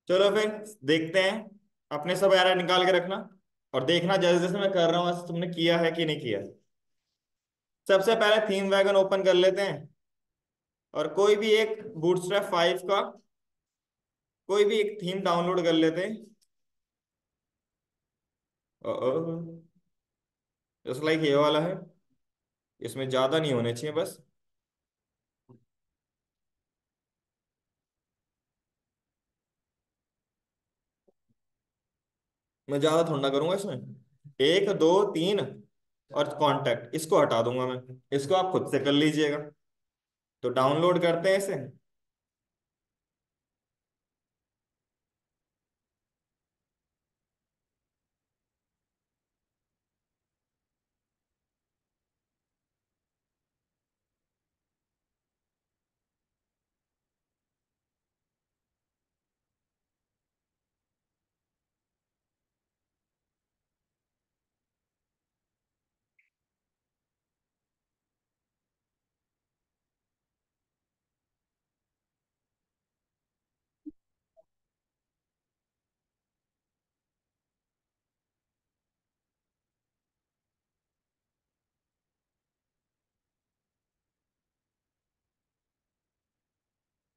चलो फिर देखते हैं। अपने सब एरर निकाल के रखना और देखना जैसे जैसे मैं कर रहा हूँ वैसे तुमने किया है कि नहीं किया है। सबसे पहले थीम वैगन ओपन कर लेते हैं और कोई भी एक बूटस्ट्रैप 5 का कोई भी एक थीम डाउनलोड कर लेते हैं। जस्ट लाइक ये वाला है। इसमें ज्यादा नहीं होने चाहिए बस। मैं ज्यादा थोड़ा ना करूंगा इसमें। एक दो तीन और कांटेक्ट इसको हटा दूंगा मैं। इसको आप खुद से कर लीजिएगा। तो डाउनलोड करते हैं इसे।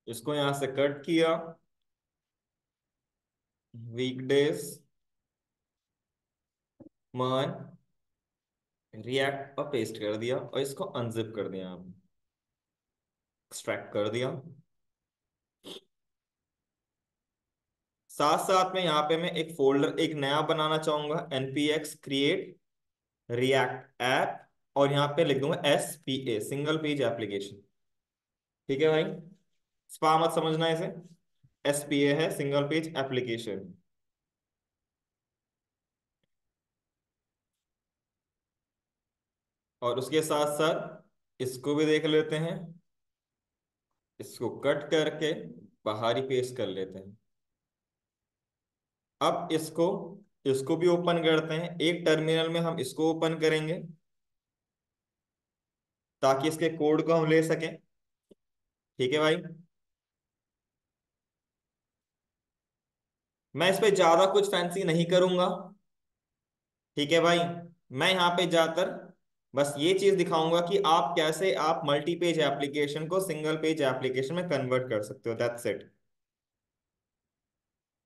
इसको यहां से कट किया। वीकडेज मान रिएक्ट पर पेस्ट कर दिया और इसको अनजिप कर दिया। आप एक्सट्रैक्ट कर दिया। साथ साथ में यहाँ पे मैं एक फोल्डर एक नया बनाना चाहूंगा npx क्रिएट रिएक्ट ऐप। और यहाँ पे लिख दूंगा SPA सिंगल पेज एप्लीकेशन। ठीक है भाई। स्पा मत समझना इसे। SPA है सिंगल पेज एप्लीकेशन। और उसके साथ साथ इसको भी देख लेते हैं। इसको कट करके बाहर ही पेस्ट कर लेते हैं। अब इसको इसको भी ओपन करते हैं। एक टर्मिनल में हम इसको ओपन करेंगे ताकि इसके कोड को हम ले सकें। ठीक है भाई। मैं इस पे ज्यादा कुछ फैंसी नहीं करूंगा। ठीक है भाई। मैं यहाँ पे जाकर बस ये चीज दिखाऊंगा कि आप कैसे आप मल्टी पेज एप्लीकेशन को सिंगल पेज एप्लीकेशन में कन्वर्ट कर सकते हो। That's it.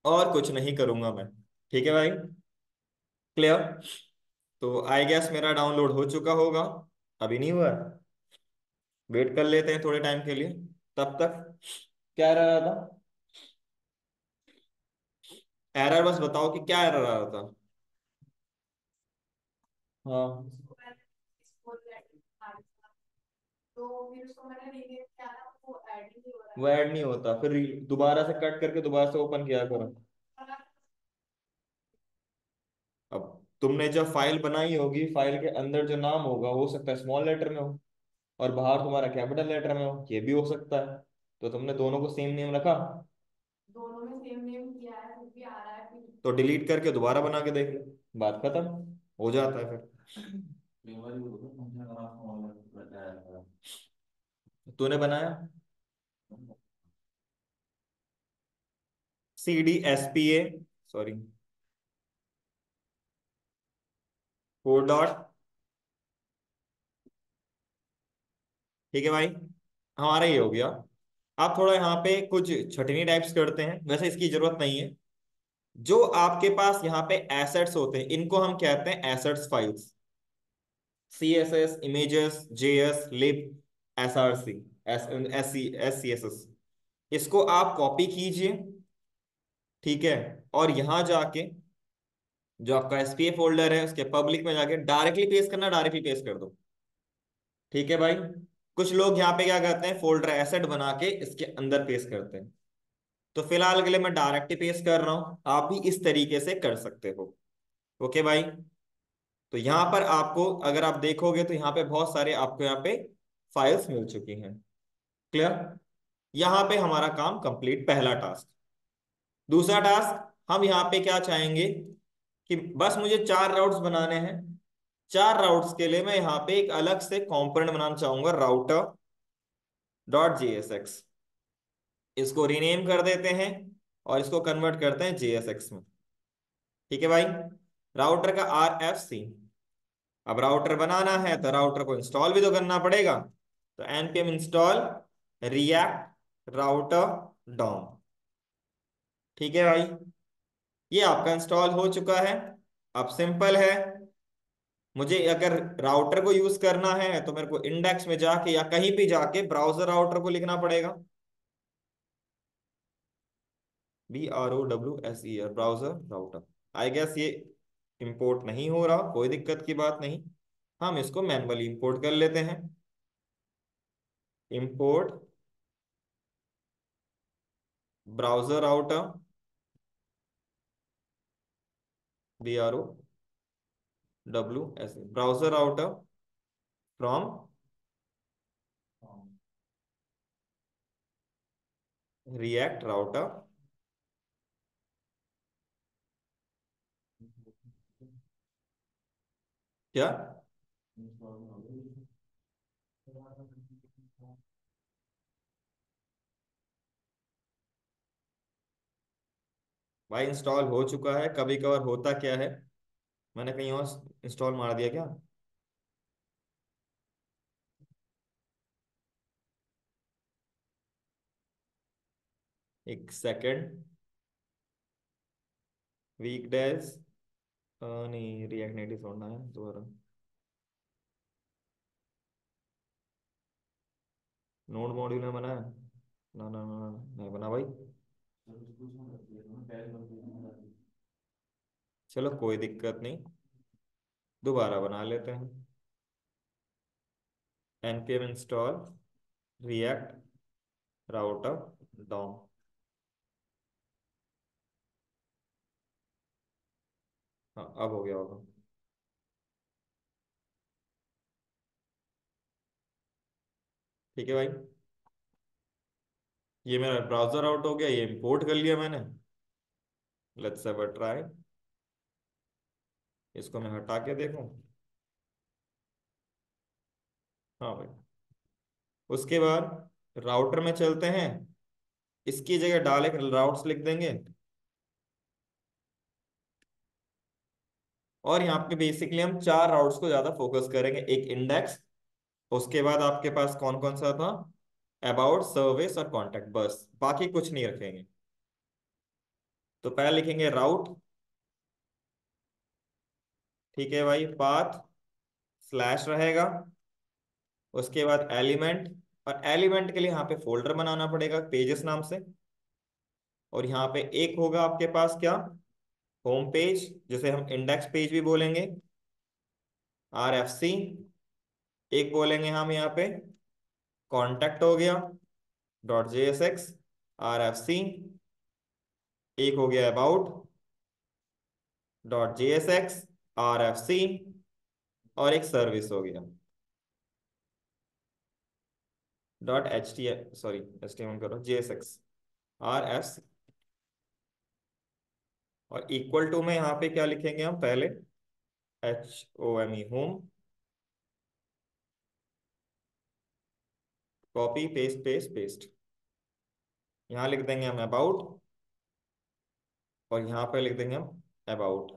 और कुछ नहीं करूंगा मैं। ठीक है भाई। क्लियर। तो आई गेस मेरा डाउनलोड हो चुका होगा। अभी नहीं हुआ है। वेट कर लेते हैं थोड़े टाइम के लिए। तब तक क्या रह रहा था। एरर बस बताओ कि क्या एरर आ रहा था। हाँ। वो ऐड नहीं होता फिर। दोबारा से कट करके दोबारा से ओपन किया करो। अब तुमने जब फाइल बनाई होगी फाइल के अंदर जो नाम होगा हो सकता है स्मॉल लेटर में हो और बाहर तुम्हारा कैपिटल लेटर में हो। ये भी हो सकता है। तो तुमने दोनों को सेम नेम रखा। तो डिलीट करके दोबारा बना के देख लो। बात खत्म। हो जाता है फिर। तूने बनाया। CDSPA sorry 4 dot. ठीक है भाई। हमारा ये हो गया। आप थोड़ा यहाँ पे कुछ छटनी टाइप्स करते हैं वैसे इसकी जरूरत नहीं है। जो आपके पास यहाँ पे एसेट्स होते हैं इनको हम कहते हैं assets files. CSS images JS लिब SRC SCSS। इसको आप कॉपी कीजिए। ठीक है। और यहां जाके जो आपका SPA फोल्डर है उसके पब्लिक में जाके डायरेक्टली पेस्ट करना डायरेक्टली पेस्ट कर दो। ठीक है भाई। कुछ लोग यहाँ पे क्या करते हैं फोल्डर एसेट बना के इसके अंदर पेस्ट करते हैं। तो फिलहाल के लिए मैं डायरेक्ट ही पेस्ट कर रहा हूं। आप भी इस तरीके से कर सकते हो। ओके भाई। तो यहाँ पर आपको अगर आप देखोगे तो यहाँ पे बहुत सारे आपको यहाँ पे फाइल्स मिल चुकी हैं। क्लियर। यहाँ पे हमारा काम कंप्लीट पहला टास्क। दूसरा टास्क हम यहाँ पे क्या चाहेंगे कि बस मुझे 4 राउट्स बनाने हैं। 4 राउट्स के लिए मैं यहाँ पे एक अलग से कंपोनेंट बनाना चाहूंगा राउटर.jsx। इसको रीनेम कर देते हैं और इसको कन्वर्ट करते हैं JSX में। ठीक है भाई। राउटर का RFC। अब राउटर बनाना है तो राउटर को इंस्टॉल भी तो करना पड़ेगा, तो npm install react router DOM. ठीक है भाई, ये आपका इंस्टॉल हो चुका है। अब सिंपल है, मुझे अगर राउटर को यूज करना है तो मेरे को इंडेक्स में जाके या कहीं भी जाके ब्राउजर राउटर को लिखना पड़ेगा। BROWSER browser router. I guess ये इंपोर्ट नहीं हो रहा, कोई दिक्कत की बात नहीं, हम इसको मैन्युअली इंपोर्ट कर लेते हैं। Import browser router, BROWSE browser router from react router. क्या? भाई इंस्टॉल हो चुका है, कभी कभार होता क्या है, मैंने कहीं और इंस्टॉल मार दिया क्या? एक सेकंड। वीकडेज, नहीं रिएक्ट नेटिव छोड़ना है दोबारा। नोड मॉड्यूल में बना है? ना ना ना ना, नहीं बना भाई। चलो कोई दिक्कत नहीं, दोबारा बना लेते हैं। npm install react router DOM. हाँ अब हो गया होगा। ठीक है भाई, ये मेरा ब्राउजर आउट हो गया, ये इंपोर्ट कर लिया मैंने। Let's have a try. इसको मैं हटा के देखूं। हाँ भाई। उसके बाद राउटर में चलते हैं, इसकी जगह डाले राउट्स लिख देंगे। और यहाँ पे बेसिकली हम चार राउट्स को ज्यादा फोकस करेंगे। एक इंडेक्स, उसके बाद आपके पास कौन कौन सा था, अबाउट सर्विस और कॉन्टैक्ट, बस बाकी कुछ नहीं रखेंगे। तो पहले लिखेंगे राउट। ठीक है भाई, पाथ स्लैश रहेगा। उसके बाद एलिमेंट, और एलिमेंट के लिए यहाँ पे फोल्डर बनाना पड़ेगा पेजेस नाम से। और यहाँ पे एक होगा आपके पास क्या, होम पेज, जिसे हम इंडेक्स पेज भी बोलेंगे, RFC। एक बोलेंगे हम यहाँ पे कॉन्टैक्ट हो गया, .jsx RFC। एक हो गया अबाउट, .jsx RFC। और एक सर्विस हो गया, सॉरी HTML करो, JSX RFC। और इक्वल टू में यहाँ पे क्या लिखेंगे हम पहले, HOME home, copy paste paste paste. यहाँ लिख देंगे हम अबाउट, और यहाँ पे लिख देंगे हम अबाउट।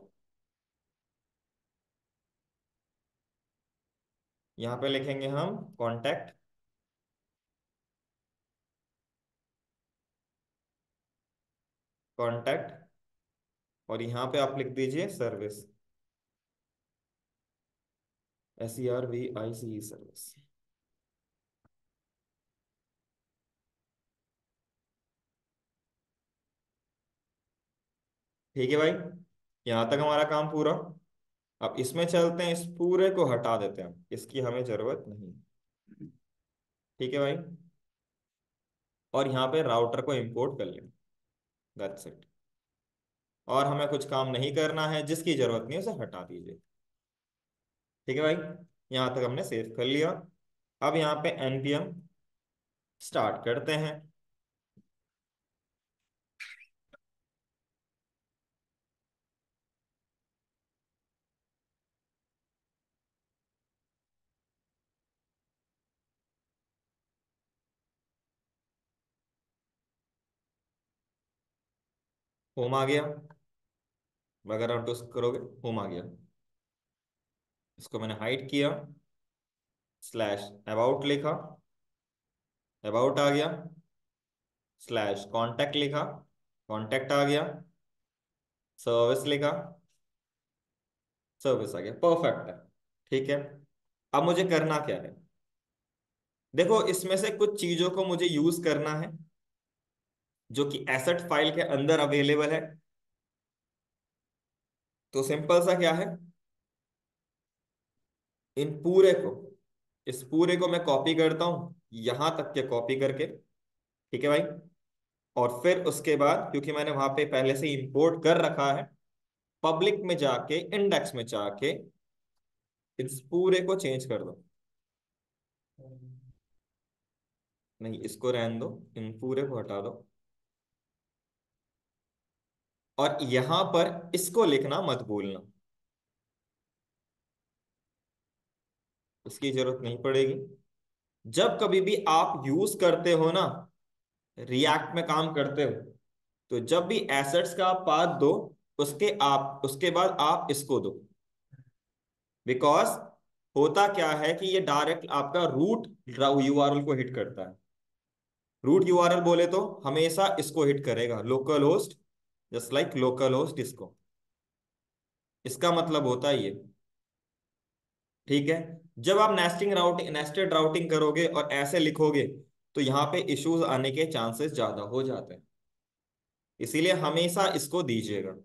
यहाँ पे लिखेंगे हम कॉन्टैक्ट, कॉन्टैक्ट। और यहाँ पे आप लिख दीजिए सर्विस, SERVICE सर्विस। ठीक है भाई, यहाँ तक हमारा काम पूरा। अब इसमें चलते हैं, इस पूरे को हटा देते हैं, इसकी हमें जरूरत नहीं। ठीक है भाई, और यहाँ पे राउटर को इंपोर्ट कर लें, दैट्स इट। और हमें कुछ काम नहीं करना है, जिसकी जरूरत नहीं है उसे हटा दीजिए। ठीक है भाई, यहाँ तक हमने सेव कर लिया। अब यहाँ पे npm स्टार्ट करते हैं। होम आ गया। अगर आप टूस करोगे, होम आ गया। इसको मैंने हाइड किया, स्लैश अबाउट लिखा, अबाउट आ गया। स्लैश कॉन्टैक्ट लिखा, कॉन्टैक्ट आ गया। सर्विस लिखा, सर्विस आ गया। परफेक्ट है। ठीक है। अब मुझे करना क्या है? देखो, इसमें से कुछ चीजों को मुझे यूज करना है जो कि एसेट फाइल के अंदर अवेलेबल है। तो सिंपल सा क्या है, इन पूरे को, इस पूरे को मैं कॉपी करता हूं, यहां तक के कॉपी करके। ठीक है भाई। और फिर उसके बाद, क्योंकि मैंने वहां पे पहले से इंपोर्ट कर रखा है, पब्लिक में जाके, इंडेक्स में जाके इस पूरे को चेंज कर दो। नहीं, इसको रहने दो, इन पूरे को हटा दो। और यहां पर इसको लिखना मत भूलना, इसकी जरूरत नहीं पड़ेगी। जब कभी भी आप यूज करते हो ना, रिएक्ट में काम करते हो, तो जब भी एसेट्स का आप पाथ दो, उसके बाद आप इसको दो। बिकॉज होता क्या है कि ये डायरेक्ट आपका रूट यूआरएल को हिट करता है। रूट यूआरएल बोले तो हमेशा इसको हिट करेगा, local host, just like local host इसको। इसका मतलब होता है ये। ठीक है। जब आप नेस्टेड राउटिंग करोगे और ऐसे लिखोगे, तो यहाँ पे इश्यूज आने के चांसेस ज्यादा हो जाते हैं। इसीलिए हमेशा इसको दीजिएगा,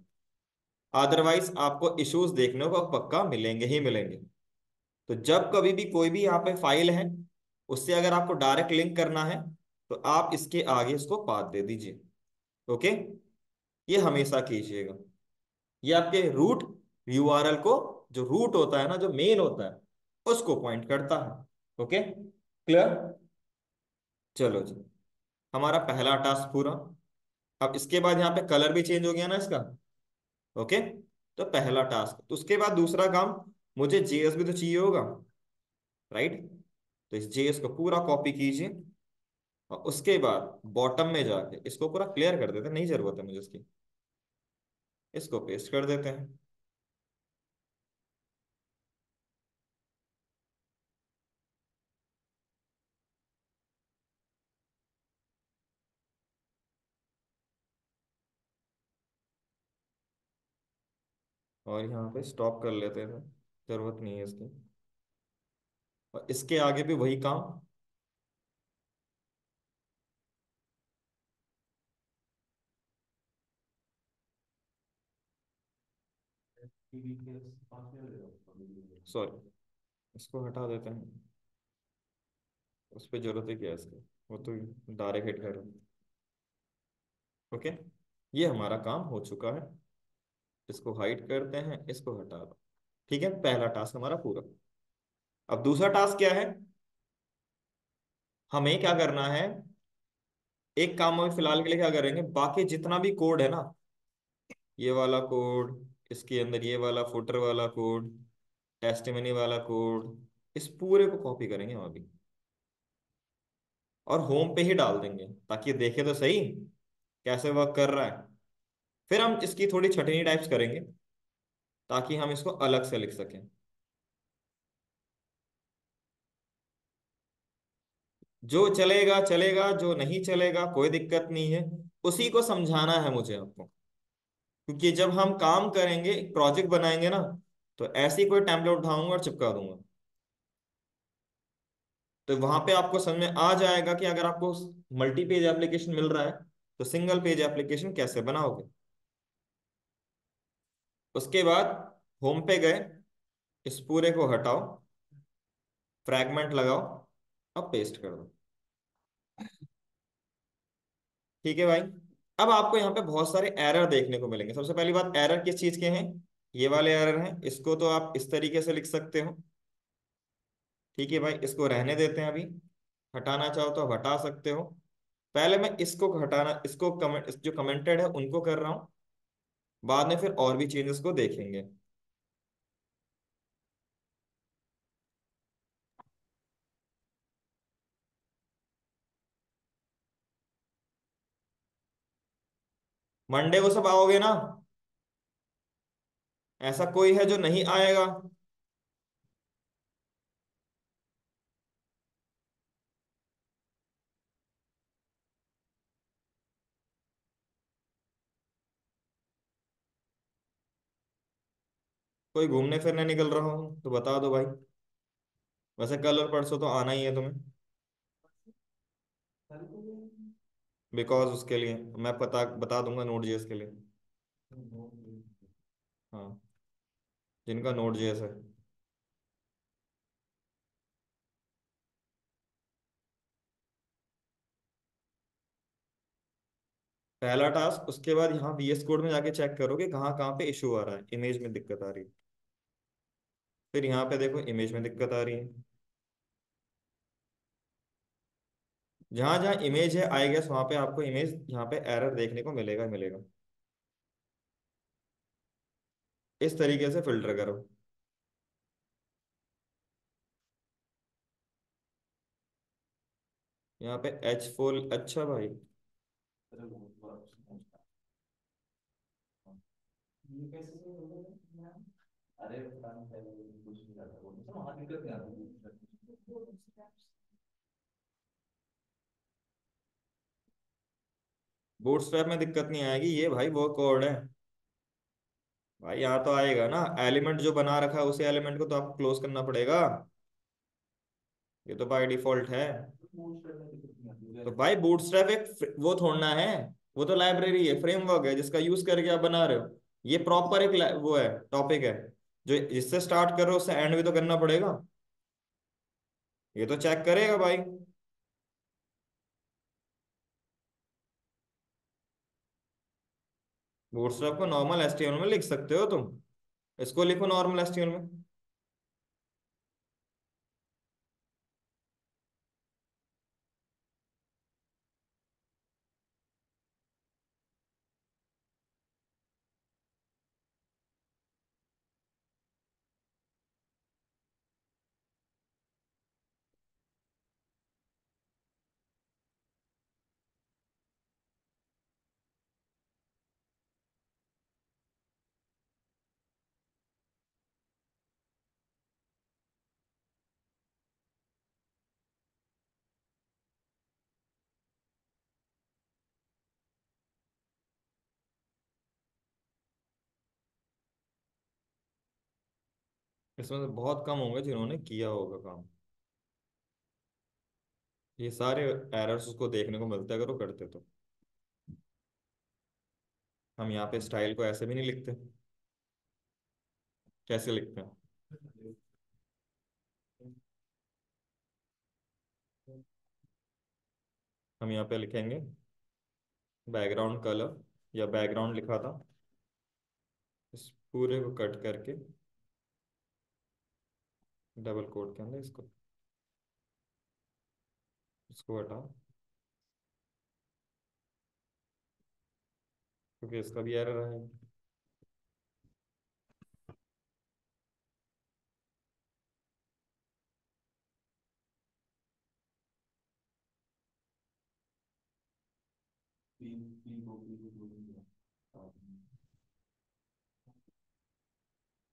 अदरवाइज आपको इश्यूज देखने को पक्का मिलेंगे ही मिलेंगे। तो जब कभी भी कोई भी यहाँ पे फाइल है, उससे अगर आपको डायरेक्ट लिंक करना है, तो आप इसके आगे इसको पाथ दे दीजिए। ओके। ये हमेशा कीजिएगा। ये आपके रूट यूआरएल को, जो रूट होता है ना, जो मेन होता है, उसको पॉइंट करता है। Okay, clear? चलो जी, हमारा पहला टास्क पूरा। अब इसके बाद यहाँ पे कलर भी चेंज हो गया ना इसका। ओके। तो पहला टास्क, तो उसके बाद दूसरा काम, मुझे जेएस भी तो चाहिए होगा, राइट? तो इस जेएस को पूरा कॉपी कीजिए, और उसके बाद बॉटम में जाके इसको पूरा क्लियर कर देते हैं, नहीं जरूरत है मुझे इसकी। इसको पेस्ट कर देते हैं। और यहाँ पे स्टॉप कर लेते हैं, जरूरत नहीं है इसकी। और इसके आगे भी वही काम। सॉरी, इसको हटा देते हैं। उस पर जरूरत है क्या इसकी? वो तो डायरेक्ट हिट करो। ओके। ये हमारा काम हो चुका है। इसको हाइड करते हैं, इसको हटा दो। ठीक है, पहला टास्क हमारा पूरा। अब दूसरा टास्क क्या है? हमें क्या करना है? एक काम में फिलहाल के लिए क्या करेंगे, बाकी जितना भी कोड है ना, ये वाला कोड, इसके अंदर ये वाला फुटर वाला कोड, टेस्टिमनी वाला कोड, इस पूरे को कॉपी करेंगे हम अभी, और होम पे ही डाल देंगे, ताकि देखे तो सही कैसे वर्क कर रहा है। फिर हम इसकी थोड़ी छटनी टाइप्स करेंगे, ताकि हम इसको अलग से लिख सकें। जो चलेगा चलेगा, जो नहीं चलेगा कोई दिक्कत नहीं है। उसी को समझाना है मुझे आपको, क्योंकि जब हम काम करेंगे, प्रोजेक्ट बनाएंगे ना, तो ऐसी कोई टेम्पलेट उठाऊंगा और चिपका दूंगा। तो वहां पे आपको समझ में आ जाएगा कि अगर आपको मल्टी पेज एप्लीकेशन मिल रहा है, तो सिंगल पेज एप्लीकेशन कैसे बनाओगे। उसके बाद होम पे गए, इस पूरे को हटाओ, फ्रैगमेंट लगाओ, अब पेस्ट कर दो। ठीक है भाई। अब आपको यहाँ पे बहुत सारे एरर देखने को मिलेंगे। सबसे पहली बात, एरर किस चीज के हैं? ये वाले एरर हैं। इसको तो आप इस तरीके से लिख सकते हो। ठीक है भाई, इसको रहने देते हैं अभी। हटाना चाहो तो आप हटा सकते हो। पहले मैं इसको हटाना, इसको कमेंट, जो कमेंटेड है उनको कर रहा हूँ। बाद में फिर और भी चेंजेस को देखेंगे। मंडे को सब आओगे ना? ऐसा कोई है जो नहीं आएगा? कोई घूमने फिरने निकल रहा हूँ तो बता दो भाई। वैसे कल और परसों तो आना ही है तुम्हें। बिकॉज उसके लिए मैं पता बता दूंगा, नोट जेएस के लिए। हाँ, जिनका नोट जेएस है। पहला टास्क, उसके बाद यहाँ VS कोड में जाके चेक करो कि कहाँ कहाँ पे इशू आ रहा है, इमेज में दिक्कत आ रही है। फिर यहाँ पे देखो इमेज में दिक्कत आ रही है। जहां जहां इमेज है आई गेस वहां पे आपको इमेज यहाँ पे एरर देखने को मिलेगा ही मिलेगा। इस तरीके से फिल्टर करो। यहाँ पे H4, अच्छा भाई। बूटस्ट्रैप में दिक्कत नहीं आएगी, ये भाई वो कोड है। भाई यहाँ तो आएगा ना, एलिमेंट जो बना रखा है उसी एलिमेंट को तो आपको क्लोज करना पड़ेगा। ये तो बाय डिफॉल्ट है। तो भाई बूटस्ट्रैप एक वो थोड़ना है। वो तो लाइब्रेरी है, फ्रेमवर्क है जिसका यूज करके आप बना रहे हो। ये प्रॉपर एक वो है, टॉपिक है। जो जिससे स्टार्ट कर रहे हो उससे एंड भी तो करना पड़ेगा। ये तो चेक करेगा भाई। बूटस्ट्रैप को नॉर्मल HTML में लिख सकते हो तुम। इसको लिखो नॉर्मल HTML में। इसमें से बहुत कम होंगे जिन्होंने किया होगा काम। ये सारे एरर्स उसको देखने को मिलते अगर वो करते तो। हम यहाँ पे स्टाइल को ऐसे भी नहीं लिखते। कैसे लिखते हैं? हम यहाँ पे लिखेंगे बैकग्राउंड कलर, या बैकग्राउंड लिखा था। इस पूरे को कट करके डबल कोट के अंदर इसको हटाओ, क्योंकि इसका भी एरर है।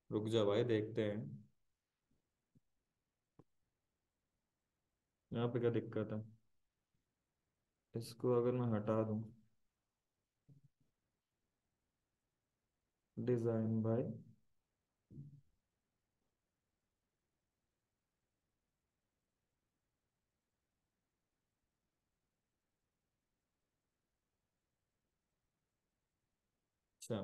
रुक जा भाई, देखते हैं यहाँ पे क्या दिक्कत है। इसको अगर मैं हटा दूँ, डिजाइन भाई। अच्छा,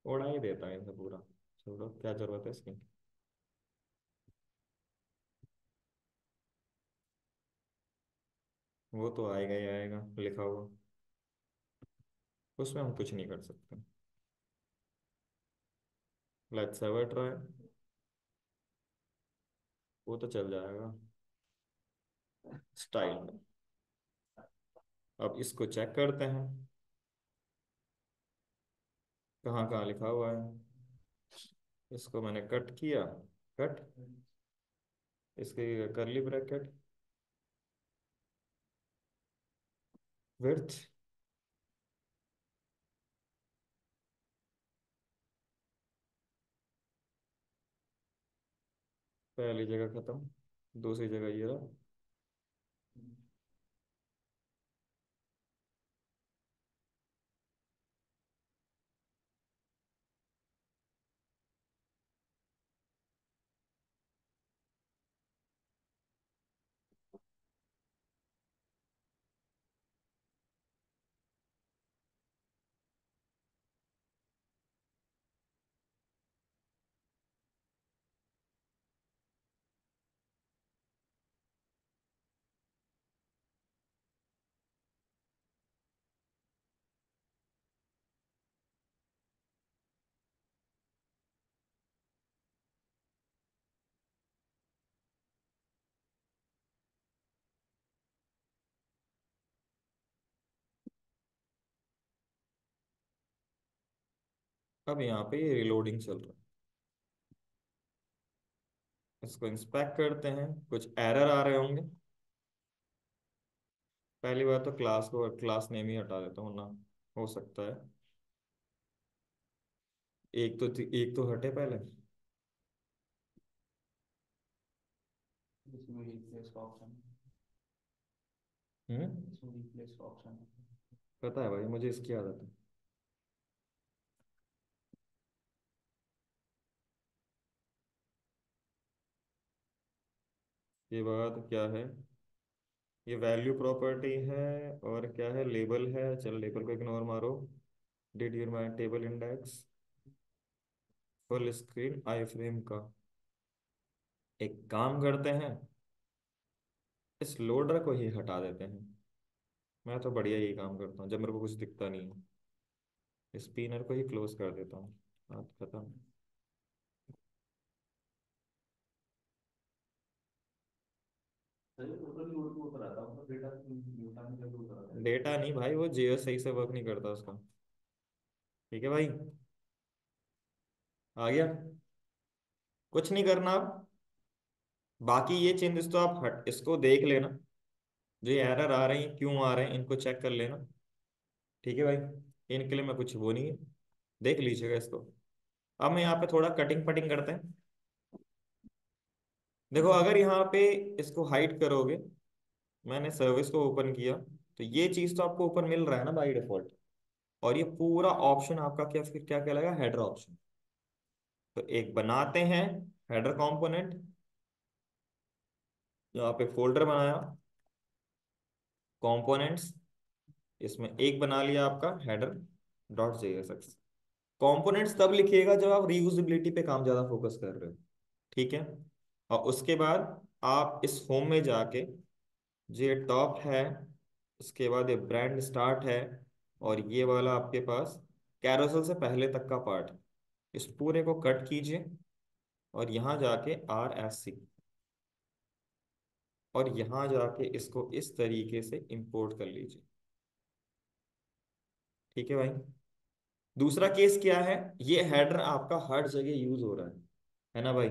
उड़ा ही देता है इसे पूरा। छोड़ो, क्या जरूरत है इसकी। वो तो आएगा ही आएगा लिखा हुआ। उसमें हम कुछ नहीं कर सकते। Let's have a try. वो तो चल जाएगा स्टाइल में। अब इसको चेक करते हैं कहाँ कहाँ लिखा हुआ है। इसको मैंने कट किया, कट, इसके करली ब्रैकेट, विड्थ, पहली जगह खत्म, दूसरी जगह ये रहा। अब यहाँ पे ये रिलोडिंग चल रहा है, इसको इंस्पेक्ट करते हैं, कुछ एरर आ रहे होंगे। पहली बार तो क्लास को क्लास नेम ही हटा देता हूँ ना, हो सकता है एक तो हटे पहले। इसमें रिप्लेस का ऑप्शन हम्म। इसमें रिप्लेस का ऑप्शन पता है भाई, मुझे इसकी आदत है। ये बात क्या है, ये वैल्यू प्रॉपर्टी है, और क्या है, लेबल है, चल लेबल को इग्नोर मारो। Did your my table index, full screen iframe का। एक काम करते हैं, इस लोडर को ही हटा देते हैं। मैं तो बढ़िया ही काम करता हूँ जब मेरे को कुछ दिखता नहीं है, स्पिनर को ही क्लोज कर देता हूँ, बात खत्म। सही टोटल लोड को ऊपर आता है मतलब डेटा डेटा में जब ऊपर आता है। डेटा नहीं भाई, वो जेएस सही से वर्क नहीं करता उसका। ठीक है भाई, आ गया, कुछ नहीं करना अब। बाकी ये चेंजेस तो आप हट इसको देख लेना, जो ये एरर आ रही हैं क्यों आ रहे हैं इनको चेक कर लेना। ठीक है भाई, इनके लिए मैं कुछ वो नहीं है, देख लीजिएगा इसको। अब मैं यहाँ पे थोड़ा कटिंग पटिंग करते हैं। देखो अगर यहाँ पे इसको हाइड करोगे, मैंने सर्विस को ओपन किया, तो ये चीज तो आपको ऊपर मिल रहा है ना बाई डिफॉल्ट। और ये पूरा ऑप्शन आपका क्या फिर क्या कहलाएगा, हेडर ऑप्शन। तो एक बनाते हैं हेडर कंपोनेंट, यहाँ पे फोल्डर बनाया, कंपोनेंट्स, इसमें एक बना लिया आपका हेडर डॉट जेएसएक्स। कंपोनेंट्स तब लिखिएगा जब आप रीयूजेबिलिटी पे काम ज्यादा फोकस कर रहे हो। ठीक है, और उसके बाद आप इस होम में जाके, जो ये टॉप है, उसके बाद ये ब्रांड स्टार्ट है, और ये वाला आपके पास कैरोसेल से पहले तक का पार्ट, इस पूरे को कट कीजिए, और यहाँ जाके RSC, और यहाँ जाके इसको इस तरीके से इंपोर्ट कर लीजिए। ठीक है भाई, दूसरा केस क्या है, ये हेडर आपका हर जगह यूज हो रहा है ना भाई।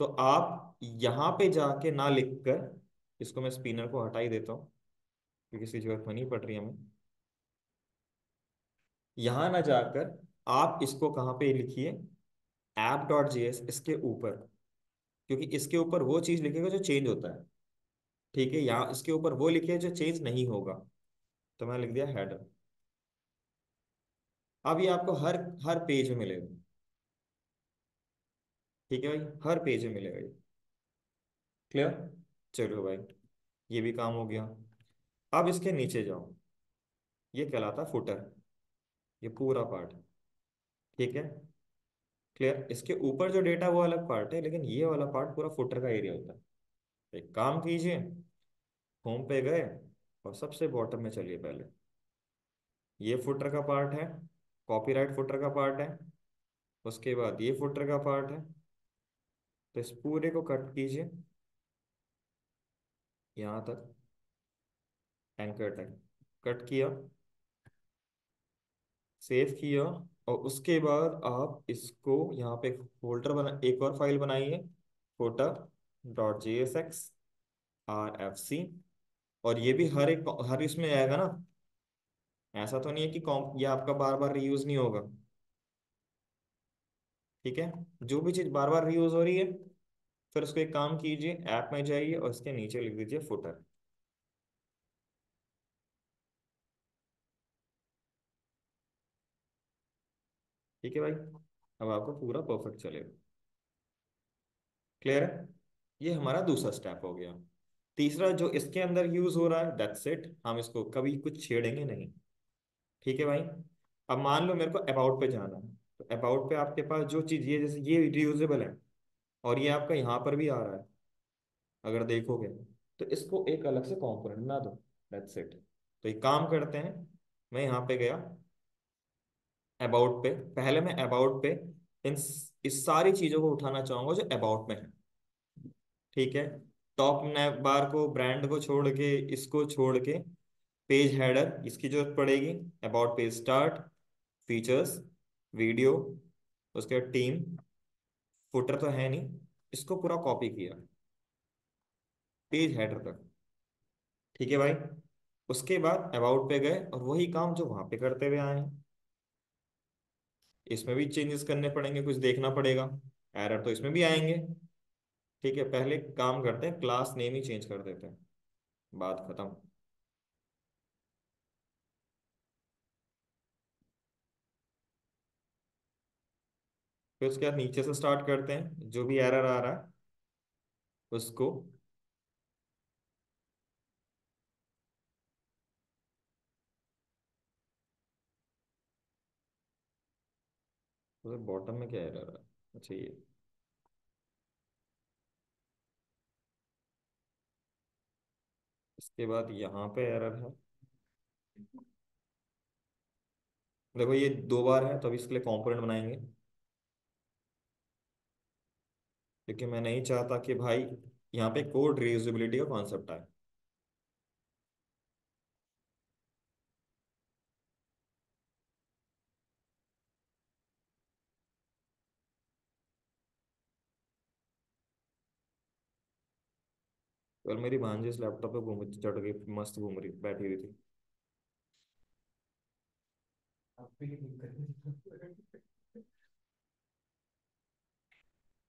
तो आप यहाँ पे जाके ना लिख कर, इसको मैं स्पिनर को हटा ही देता हूँ क्योंकि इसकी जरूरत नहीं पड़ रही हमें। यहाँ ना जाकर आप इसको कहाँ पे लिखिए, app.js इसके ऊपर, क्योंकि इसके ऊपर वो चीज लिखेगा जो चेंज होता है। ठीक है, यहाँ इसके ऊपर वो लिखे जो चेंज नहीं होगा, तो मैं लिख दिया हेडर। अब ये आपको हर हर पेज में मिलेगा। ठीक है भाई, हर पेज में मिलेगा ये। क्लियर, चलो भाई, ये भी काम हो गया। अब इसके नीचे जाओ, ये कहलाता फुटर, ये पूरा पार्ट। ठीक है, क्लियर, इसके ऊपर जो डेटा वो अलग पार्ट है, लेकिन ये वाला पार्ट पूरा फुटर का एरिया होता है। एक काम कीजिए, होम पे गए, और सबसे बॉटम में चलिए पहले, ये फुटर का पार्ट है, कॉपीराइट फुटर का पार्ट है, उसके बाद ये फुटर का पार्ट है। तो इस पूरे को कट कीजिए यहाँ तक, एंकर तक कट किया, सेव किया, और उसके बाद आप इसको यहाँ पे फोल्डर बना, एक और फाइल बनाइए, footer dot J S X R F C. और ये भी हर इसमें आएगा ना। ऐसा तो नहीं है कि कॉम ये आपका बार बार रीयूज नहीं होगा। ठीक है। जो भी चीज़ बार बार रीयूज हो रही है, फिर उसको एक काम कीजिए, ऐप में जाइए और उसके नीचे लिख दीजिए फुटर। ठीक है भाई। अब आपको पूरा परफेक्ट चलेगा। क्लियर है। ये हमारा दूसरा स्टेप हो गया। तीसरा जो इसके अंदर यूज हो रहा है, दैट्स इट, हम इसको कभी कुछ छेड़ेंगे नहीं। ठीक है भाई। अब मान लो मेरे को अबाउट पे जाना है, तो अबाउट पे आपके पास जो चीज़ ये, जैसे ये रियूजेबल है और ये आपका यहाँ पर भी आ रहा है, अगर देखोगे, तो इसको एक अलग से कंपोनेंट बना दो। That's it. तो एक काम करते हैं, मैं यहाँ पे गया अबाउट पे, पहले मैं अबाउट पे इन इस सारी चीज़ों को उठाना चाहूंगा जो अबाउट में है। ठीक है। टॉप नैव बार को, ब्रांड को छोड़ के, इसको छोड़ के, पेज हेडर इसकी जरूरत पड़ेगी, about page start, features, video, उसके बाद टीम, फुटर तो है नहीं, इसको पूरा कॉपी किया पेज हेडर तक। ठीक है भाई। उसके बाद अबाउट पे गए और वही काम जो वहां पे करते हुए आए हैं, इसमें भी चेंजेस करने पड़ेंगे, कुछ देखना पड़ेगा, एरर तो इसमें भी आएंगे। ठीक है, पहले काम करते हैं, क्लास नेम ही चेंज कर देते हैं, बात खत्म। फिर उसके बाद नीचे से स्टार्ट करते हैं, जो भी एरर आ रहा है उसको, बॉटम में क्या एरर है, अच्छा ये, इसके बाद यहाँ पे एरर है। देखो ये दो बार है, तो अभी इसके लिए कंपोनेंट बनाएंगे, क्योंकि मैं नहीं चाहता कि भाई यहाँ पे कोड रीयूजेबिलिटी का कॉन्सेप्ट आए। कल मेरी भांजी इस लैपटॉप पे घूम चढ़ गई, मस्त घूम रही बैठी हुई थी। आपकी दिक्कत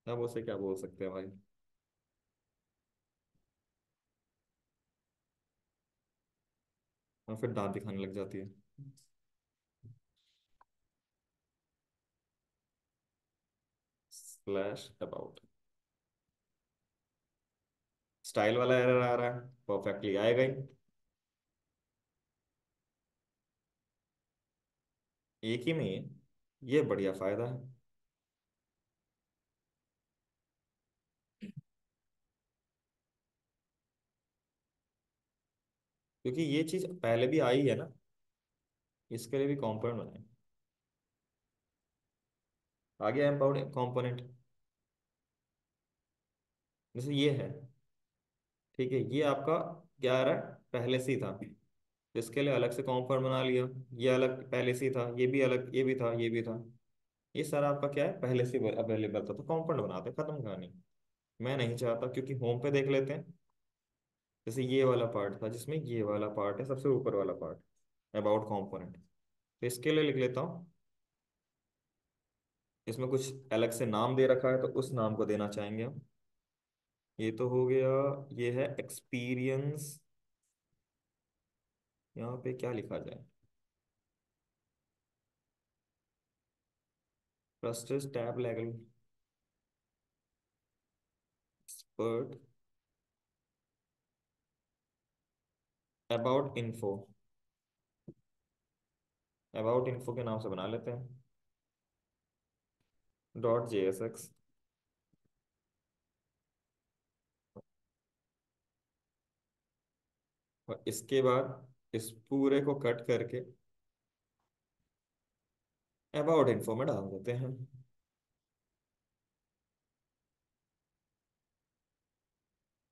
अब उसे क्या बोल सकते हैं भाई। और फिर दांत दिखाने लग जाती है। स्लैश अबाउट, स्टाइल वाला एरर आ रहा है, परफेक्टली आएगा ही। एक ही में ये बढ़िया फायदा है। क्योंकि ये चीज पहले भी आई है ना, इसके लिए भी कंपोनेंट बनाए। आ गया एम्पावर्ड कंपोनेंट, जैसे ये है। ठीक है, ये आपका क्या आ रहा है, पहले से ही था, तो इसके लिए अलग से कंपोनेंट बना लिया। ये अलग पहले से ही था, ये भी अलग, ये भी था, ये भी था। ये सारा आपका क्या है, पहले से अवेलेबल था, तो कंपोनेंट बनाते, खत्म कहानी। मैं नहीं चाहता, क्योंकि होम पे देख लेते हैं, जैसे ये वाला पार्ट था जिसमें ये वाला पार्ट है, सबसे ऊपर वाला पार्ट, अबाउट कंपोनेंट। तो इसके लिए लिख लेता हूँ, इसमें कुछ अलग से नाम दे रखा है, तो उस नाम को देना चाहेंगे हम। ये तो हो गया। ये है एक्सपीरियंस, यहाँ पे क्या लिखा जाए, trusted tab level expert, about info, about info के नाम से बना लेते हैं, डॉट जे एस एक्स। और इसके बाद इस पूरे को कट करके अबाउट इन्फो में डाल देते हैं।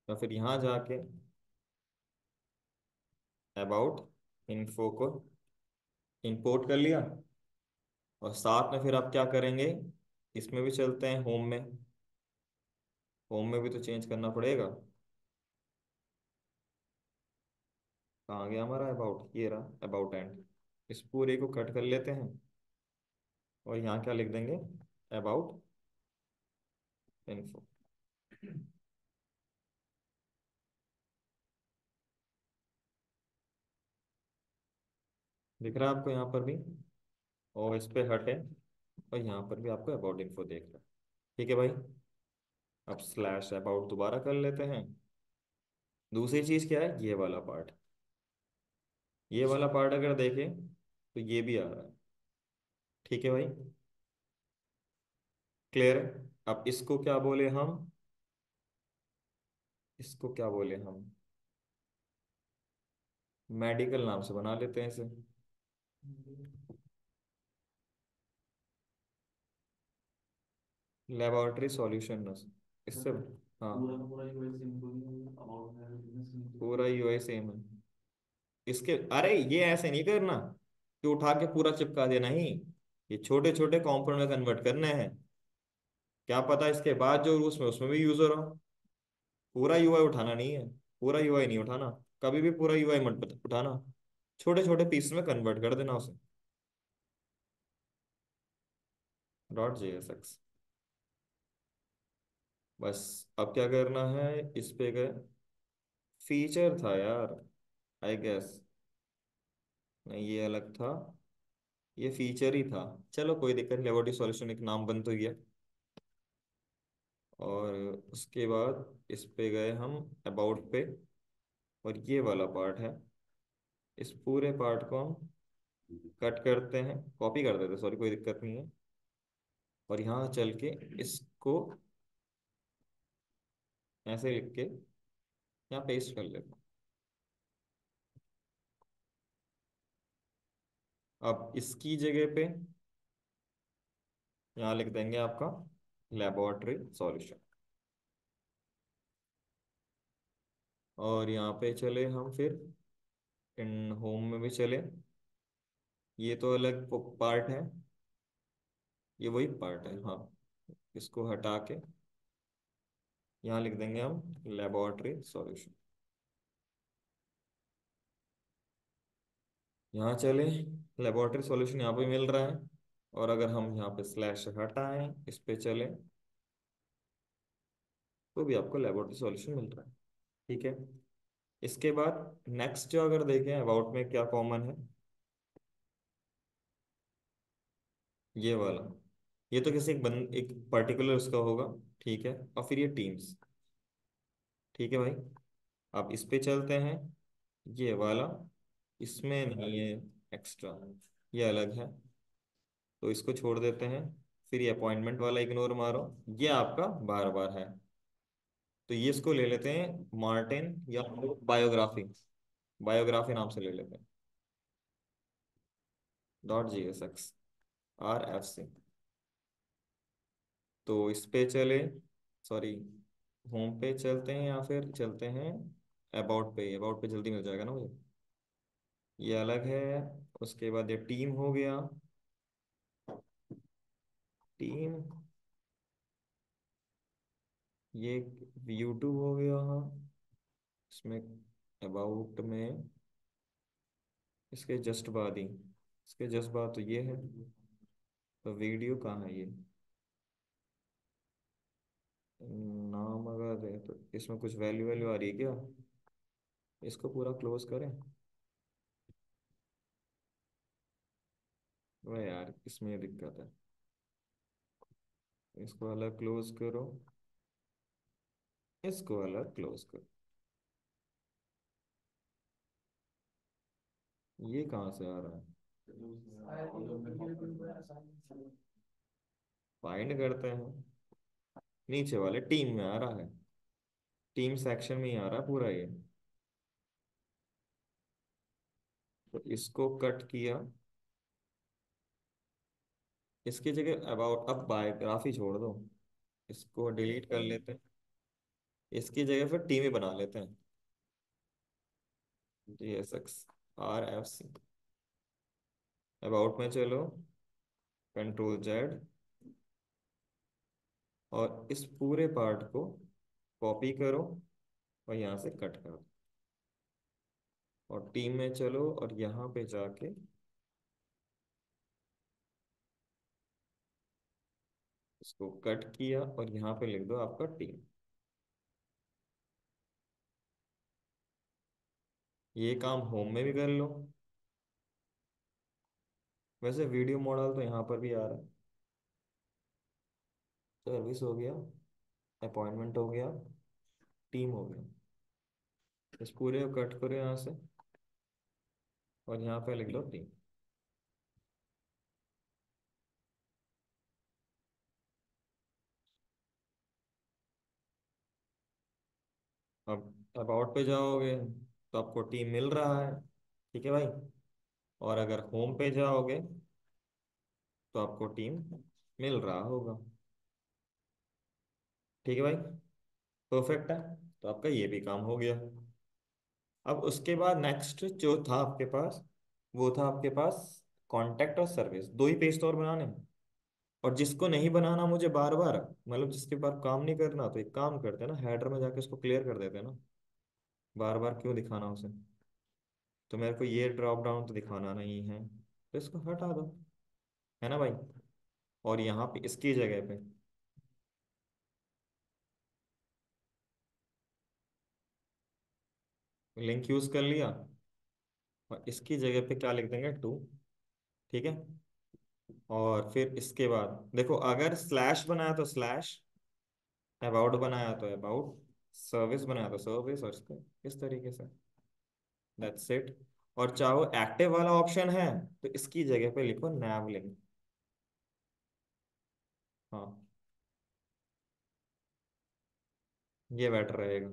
और फिर यहाँ जाके अबाउट इन्फो को इंपोर्ट कर लिया। और साथ में फिर आप क्या करेंगे, इसमें भी चलते हैं होम में। होम में भी तो चेंज करना पड़ेगा। कहाँ गया हमारा अबाउट, ये रहा अबाउट एंड। इस पूरे को कट कर लेते हैं और यहाँ क्या लिख देंगे, अबाउट इन्फो। दिख रहा है आपको यहाँ पर भी, और इस पे हटे, और यहाँ पर भी आपको अबाउट इन्फो देख रहा है। ठीक है भाई। अब स्लैश अबाउट दोबारा कर लेते हैं। दूसरी चीज क्या है, ये वाला पार्ट। ये वाला पार्ट अगर देखें तो ये भी आ रहा है। ठीक है भाई, क्लियर है। अब इसको क्या बोले हम, इसको क्या बोले हम, मेडिकल नाम से बना लेते हैं इसे। लेबोरेटरी सॉल्यूशन, इससे। हाँ, पूरा का पूरा यूएस सिम को ही अबाउट में बिजनेस सिम को पूरा यूआई सेम है इसके। अरे ये ऐसे नहीं करना कि उठा के पूरा चिपका देना ही, ये छोटे छोटे कंपोनेंट में कन्वर्ट करने हैं। क्या पता इसके बाद जो उसमें उसमें भी यूजर हो। पूरा यूआई उठाना नहीं है, पूरा यूआई नहीं उठाना, कभी भी पूरा यूआई मत उठाना, छोटे छोटे पीस में कन्वर्ट कर देना उसे। Dot JSX। बस अब क्या करना है, इस पे गए, फीचर था यार, आई गेस। नहीं, ये अलग था, ये फीचर ही था। चलो कोई दिक्कत नहीं, लेबोरेटरी सॉल्यूशन एक नाम बन तो गया। और उसके बाद इस पे गए हम अबाउट पे, और ये वाला पार्ट है, इस पूरे पार्ट को हम कट करते हैं, कॉपी कर देते, सॉरी, कोई दिक्कत नहीं है। और यहाँ चल के इसको ऐसे लिख के यहाँ पेस्ट कर लेते हैं। अब इसकी जगह पे यहाँ लिख देंगे आपका लेबोरेटरी सॉल्यूशन। और यहाँ पे चले हम फिर, इन होम में भी चले, ये तो अलग पार्ट है, ये वही पार्ट है, हाँ। इसको हटा के यहाँ लिख देंगे हम लेबोरेटरी सॉल्यूशन। यहाँ चले, लेबोरेटरी सॉल्यूशन यहाँ पे मिल रहा है। और अगर हम यहाँ पे स्लैश हटाएं, इस पे चले, तो भी आपको लेबोरेटरी सॉल्यूशन मिल रहा है। ठीक है। इसके बाद नेक्स्ट जो अगर देखें अबाउट में क्या कॉमन है, ये वाला, ये तो किसी एक पर्टिकुलर उसका होगा। ठीक है। और फिर ये टीम्स। ठीक है भाई। अब इस पे चलते हैं, ये वाला इसमें नहीं है एक्स्ट्रा, ये अलग है, तो इसको छोड़ देते हैं। फिर ये अपॉइंटमेंट वाला इग्नोर मारो, ये आपका बार बार है, तो ये इसको ले लेते हैं मार्टिन, या बायोग्राफी, बायोग्राफी नाम से ले लेते हैं। Dot JSX RFC। तो इस पे चले, सॉरी, होम पे चलते हैं या फिर चलते हैं अबाउट पे, अबाउट पे जल्दी मिल जाएगा ना मुझे, ये अलग है। उसके बाद ये टीम हो गया, टीम, ये YouTube हो गया, इसमें अबाउट में, इसके जस्ट बाद ही, इसके जस्ट बाद तो ये है। तो वीडियो कहाँ है ये, नाम अगर है तो इसमें कुछ वैल्यू वैल्यू आ रही है क्या, इसको पूरा क्लोज करें। वह यार, इसमें ये दिक्कत है, इसको अलग क्लोज करो, इसको अलग क्लोज करो। ये कहाँ से आ रहा है, फाइंड करते हैं, नीचे वाले टीम में आ रहा है, टीम सेक्शन में ही आ रहा है पूरा ये। तो इसको कट किया, इसकी जगह अबाउट, अब बायोग्राफी छोड़ दो, इसको डिलीट कर लेते हैं, इसकी जगह फिर टीम ही बना लेते हैं, JSX RFC। अबाउट में चलो, Ctrl Z, और इस पूरे पार्ट को कॉपी करो और यहाँ से कट कर दो, और टीम में चलो और यहाँ पे जाके इसको कट किया और यहाँ पे लिख दो आपका टीम। ये काम होम में भी कर लो। वैसे वीडियो मॉडल तो यहाँ पर भी आ रहा है। सर्विस हो गया, अपॉइंटमेंट हो गया, टीम हो गया। इस पूरे को कट करो यहाँ से और यहाँ पे लिख दो टीम। अब अबाउट पे जाओगे तो आपको टीम मिल रहा है, ठीक है भाई। और अगर होम पे जाओगे तो आपको टीम मिल रहा होगा, ठीक है भाई। परफेक्ट है। तो आपका ये भी काम हो गया। अब उसके बाद नेक्स्ट जो था आपके पास, वो था आपके पास कॉन्टैक्ट और सर्विस, दो ही पेज तो और बनाने हैं। और जिसको नहीं बनाना मुझे बार बार, मतलब जिसके बाद काम नहीं करना, तो एक काम करते हैं ना, हेडर में जाके उसको क्लियर कर देते हैं ना। बार बार क्यों दिखाना उसे। तो मेरे को ये ड्रॉप डाउन तो दिखाना नहीं है, तो इसको हटा दो, है ना भाई। और यहाँ पे इसकी जगह पे लिंक यूज कर लिया, और इसकी जगह पे क्या लिख देंगे, टू, ठीक है। और फिर इसके बाद देखो, अगर स्लैश बनाया तो स्लैश, अबाउट बनाया तो अबाउट, सर्विस बनाया तो सर्विस, और इसको इस तरीके से, दैट्स इट। और चाहो एक्टिव वाला ऑप्शन है तो इसकी जगह पे लिखो नैव लिंक। हाँ, ये बेटर रहेगा।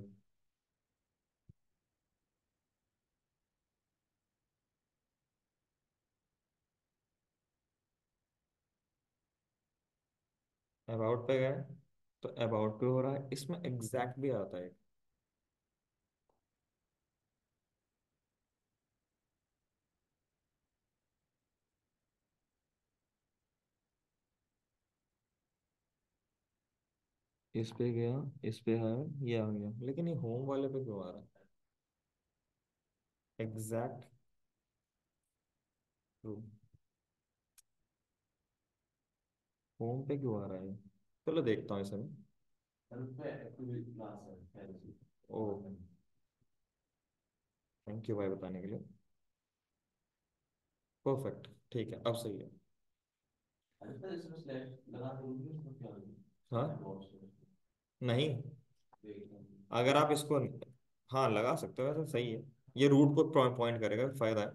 अबाउट पे गए तो अबाउट पे हो रहा है, इसमें एग्जैक्ट भी आता है। इस पे गया, इस पे है, ये आ गया, लेकिन ये होम वाले पे क्यों आ रहा है, एग्जैक्ट ट्रू, होम पे क्यों आ रहा है। चलो देखता हूँ इसे मैं। हेल्प पे एक्टिव क्लास है पहले ओ, थैंक यू भाई बताने के लिए। परफेक्ट, ठीक है, अब सही है। हेल्प पे इसमें स्लैश लगा दूंगी उसको क्या होगा हाँ, बहुत से नहीं, देखना अगर आप इसको, हाँ लगा सकते हो, वैसे सही है। ये रूट को पॉइंट करेगा, फायदा है।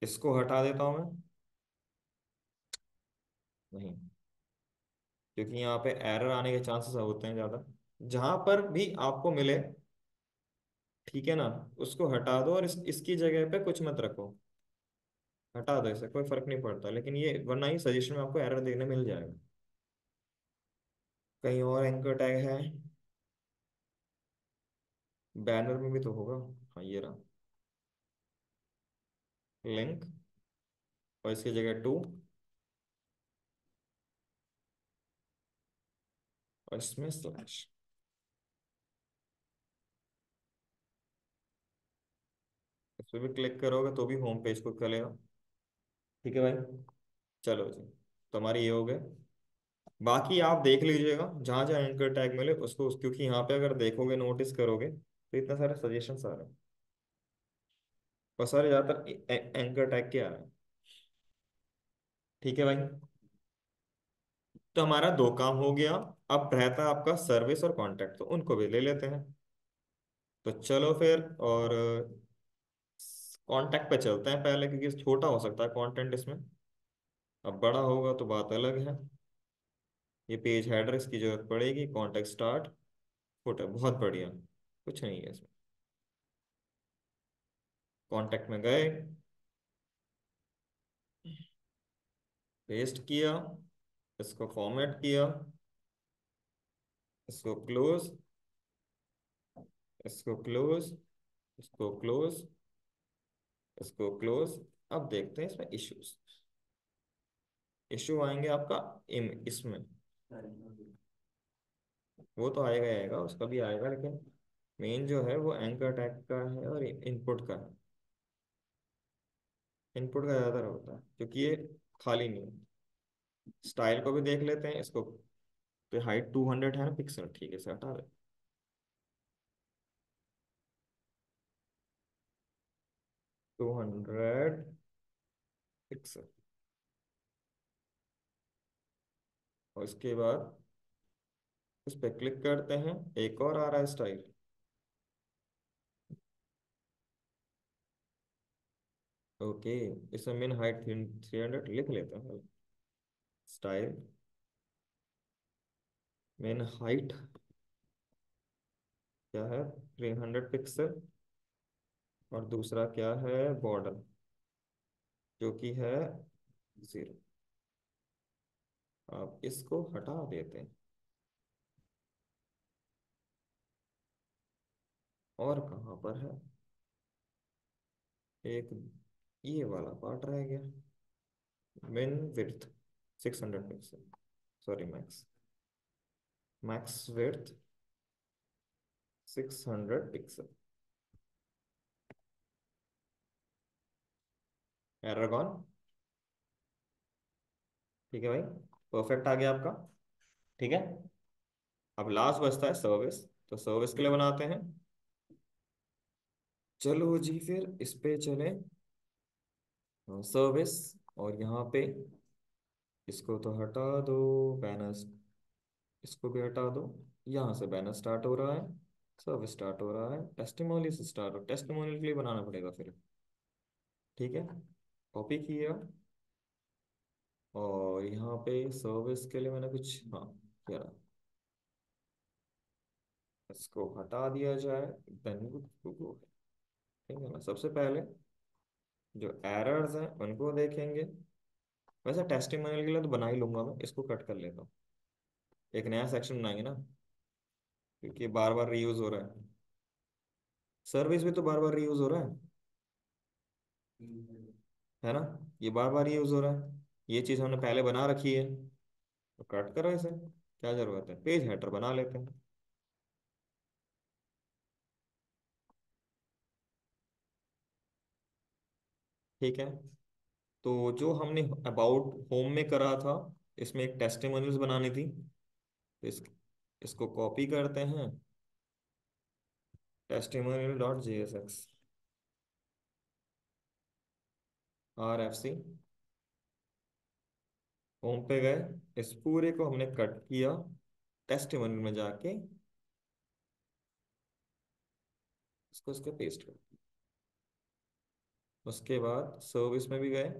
इसको हटा देता हूँ मैं। नहीं, क्योंकि यहाँ पे एरर आने के चांसेस होते हैं ज़्यादा। जहां पर भी आपको मिले, ठीक है ना, उसको हटा दो, और इसकी जगह पे कुछ मत रखो। हटा दो, इसे कोई फर्क नहीं पड़ता, लेकिन ये वरना ही सजेशन में आपको एरर देखने मिल जाएगा। कहीं और एंकर टैग है, बैनर में भी तो होगा। हाँ, ये रहा, लिंक, और इसकी जगह टू, और इसमें स्लैश। इस पर भी क्लिक करोगे तो भी होम पेज को चलेगा, ठीक है भाई। चलो जी, तुम्हारी ये हो गए। बाकी आप देख लीजिएगा जहाँ जहाँ एंकर टैग मिले उसको क्योंकि यहाँ पे अगर देखोगे, नोटिस करोगे तो इतने सारे सजेशंस आ रहे हैं, और सारे ज़्यादातर एंकर टैग के आ रहे हैं, ठीक है भाई। तो हमारा दो काम हो गया। अब रहता है आपका सर्विस और कॉन्टैक्ट, तो उनको भी ले लेते हैं। तो चलो फिर, और कॉन्टैक्ट पे चलते हैं पहले, क्योंकि छोटा हो सकता है कंटेंट इसमें, अब बड़ा होगा तो बात अलग है। ये पेज हेडर इसकी जरूरत पड़ेगी, कॉन्टैक्ट स्टार्ट, फुटर, बहुत बढ़िया, कुछ नहीं है इसमें। कॉन्टैक्ट में गए, पेस्ट किया, इसको फॉर्मेट किया, इसको क्लोज, इसको क्लोज, इसको क्लोज, इसको क्लोज। अब देखते हैं इसमें इश्यूज। इशू आएंगे आपका इसमें, वो तो आएगा ही आएगा, उसका भी आएगा, लेकिन मेन जो है वो एंकर टैग का है और इनपुट का है। इनपुट का ज़्यादातर होता है क्योंकि ये खाली नहीं है। स्टाइल को भी देख लेते हैं इसको। तो हाइट 200 है ना पिक्सल, ठीक है, इसे हटा दे। 200 पिक्सल। और इसके बाद उस पर क्लिक करते हैं, एक और आ रहा है स्टाइल। ओके, इसमें मिन हाइट 300 लिख लेते हैं। स्टाइल मिन हाइट क्या है, 300 पिक्सल। और दूसरा क्या है, बॉर्डर, जो कि है 0। अब इसको हटा देते हैं। और कहाँ पर है, एक ये वाला पार्ट रह गया। Min width 600 pixel, sorry max, max width 600 pixel. Eragon, ठीक है भाई, परफेक्ट आ गया आपका। ठीक है, अब लास्ट बचता है सर्विस। तो सर्विस के लिए बनाते हैं। चलो जी, फिर इस पे चले, सर्विस। और यहाँ पे इसको तो हटा दो, बैनर, इसको भी हटा दो। यहाँ से बैनर स्टार्ट हो रहा है, सर्विस स्टार्ट हो रहा है, टेस्टिमोनियल से स्टार्ट हो, टेस्टिमोनियल के लिए बनाना पड़ेगा फिर। ठीक है, कॉपी किया। और यहाँ पे सर्विस के लिए मैंने कुछ, हाँ, किया, इसको हटा दिया जाए। देन ठीक है ना, सबसे पहले जो एरर्स हैं उनको देखेंगे। वैसे टेस्टिमोनियल के लिए तो बना ही लूंगा मैं, इसको कट कर लेता हूँ। एक नया सेक्शन बनाएंगे ना, क्योंकि बार बार रीयूज हो रहा है। सर्विस भी तो बार बार रीयूज हो रहा है ना। ये बार बार यूज हो रहा है, ये चीज़ हमने पहले बना रखी है, तो कट करो इसे, क्या जरूरत है, पेज हेडर बना लेते हैं। ठीक है, तो जो हमने अबाउट होम में करा था, इसमें एक टेस्टिमोनियल्स बनानी थी। तो इसको कॉपी करते हैं, testimonial.jsx, RFC, होम पे गए, इस पूरे को हमने कट किया, टेस्टिमोनियल में जाके इसको इसके पेस्ट कर। उसके बाद सर्विस में भी गए,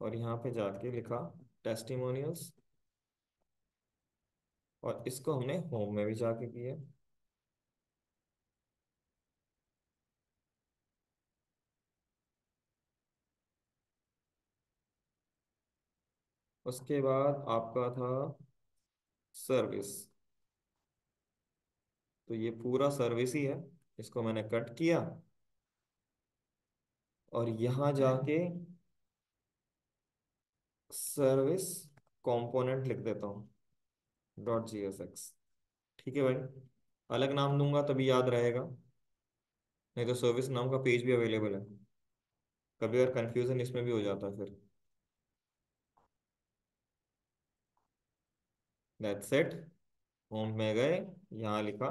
और यहाँ पे जाके लिखा टेस्टिमोनियल्स, और इसको हमने होम में भी जाके किया। उसके बाद आपका था सर्विस, तो ये पूरा सर्विस ही है, इसको मैंने कट किया। और यहाँ जाके सर्विस कंपोनेंट लिख देता हूँ, .jsx। ठीक है भाई, अलग नाम दूंगा तभी याद रहेगा, नहीं तो सर्विस नाम का पेज भी अवेलेबल है। कभी अगर कंफ्यूजन इसमें भी हो जाता है फिर। दैट्स इट, होम में गए, यहाँ लिखा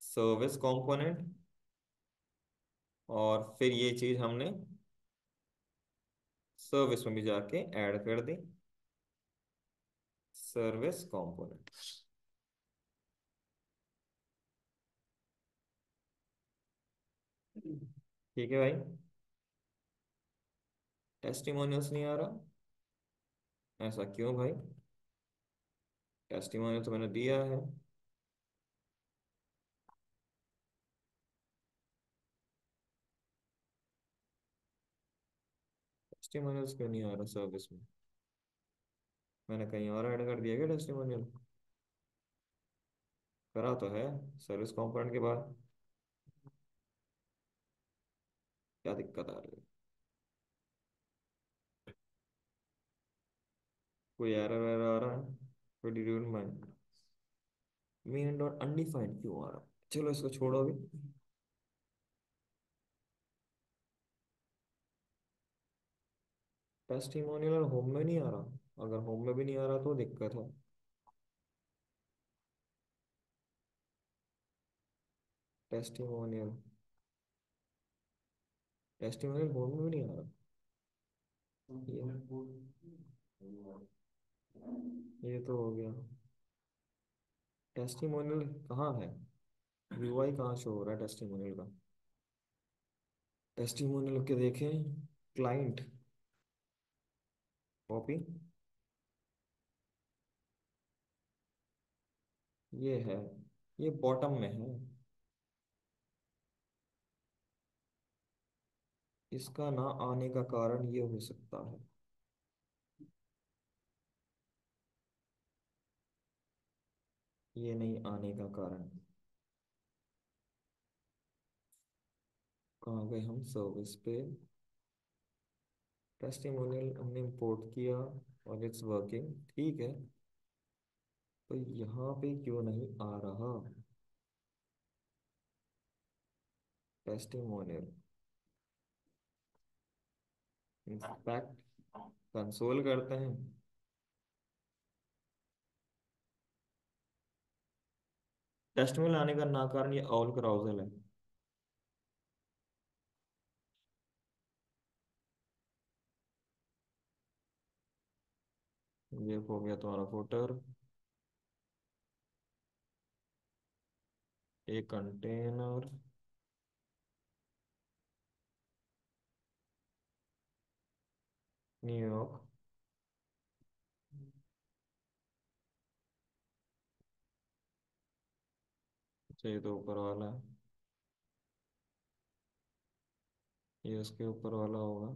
सर्विस कंपोनेंट, और फिर ये चीज़ हमने सर्विस में भी जाके ऐड कर दी, सर्विस कंपोनेंट। ठीक है भाई, टेस्टिमोनियल्स नहीं आ रहा, ऐसा क्यों भाई, टेस्टिमोनियल तो मैंने दिया है। टेस्टिमोनियल्स क्यों नहीं आ रहा सर्विस में, मैंने कहीं और ऐड कर दिया क्या टेस्टिमोनियल, करा तो है सर्विस कंपोनेंट के बाद। क्या दिक्कत आ रही है, कोई एरर आ रहा है, कोई डिड्यूल माइंड। मेन डॉट अनडिफाइंड क्यों आ रहा? चलो इसको छोड़ो अभी। टेस्टिमोनियल होम में नहीं आ रहा, अगर होम में भी नहीं आ रहा तो दिक्कत है। टेस्टिमोनियल, टेस्टिमोनियल होम में भी नहीं आ रहा। ये ये तो हो गया। टेस्टिमोनियल कहाँ है? यूआई कहाँ शो हो रहा है टेस्टिमोनियल का? टेस्टिमोनियल के देखें, क्लाइंट, कॉपी, ये है, ये बॉटम में है। इसका ना आने का कारण ये हो सकता है। ये नहीं आने का कारण, कहाँ गए हम सर्विस पे? टेस्टिमोनियल हमने इंपोर्ट किया और इट्स वर्किंग, ठीक है। तो यहाँ पे क्यों नहीं आ रहा टेस्टिमोनियल? इंस्पेक्ट, कंसोल करते हैं। टेस्टिमोनियल आने का ना कारण ये ऑल क्राउजल है। ये हो गया तुम्हारा फुटर, एक कंटेनर, न्यूयॉर्क, ये तो ऊपर वाला है, ये उसके ऊपर वाला होगा।